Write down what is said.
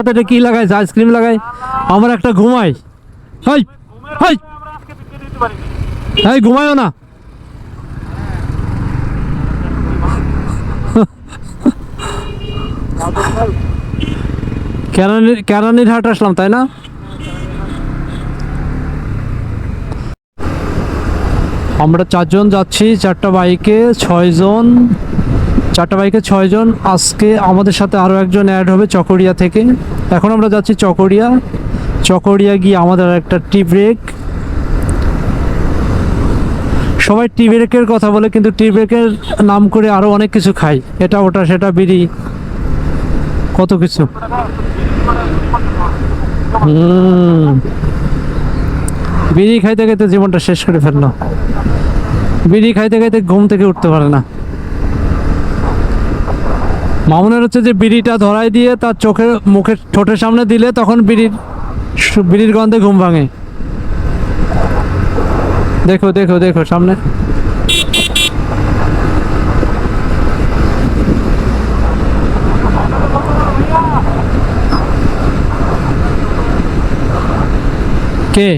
এটা কি লাগাই আইসক্রিম লাগাই আমার একটা ঘুমাই হাই হাই হাই ঘুমায়ও না কেরানির হাট আসলাম তাই না আমরা 4 জন যাচ্ছি 4টা বাইকে 6 জন 4টা বাইকে 6 জন আজকে আমাদের সাথে আরো একজন অ্যাড হবে চকরিয়া থেকে এখন আমরা যাচ্ছি চকরিয়া গিয়ে আমাদের একটা টি ব্রেক সবাই টি ব্রেকের কথা বলে কিন্তু টি ব্রেকের নাম করে আরো অনেক কিছু খাই এটা ওটা সেটা বিড়ি কত কিছু বিড়ি খাইতে খাইতে জীবনটা শেষ করে ফেললো বিড়ি খাইতে খাইতে ঘুম থেকে উঠতে পারে না মামুনের হচ্ছে যে বিড়িটা ধরাই দিয়ে তার চোখের মুখের ঠোঁটের সামনে দিলে তখন বিড়ির গন্ধে ঘুম ভাঙে দেখো দেখো দেখো সামনে কে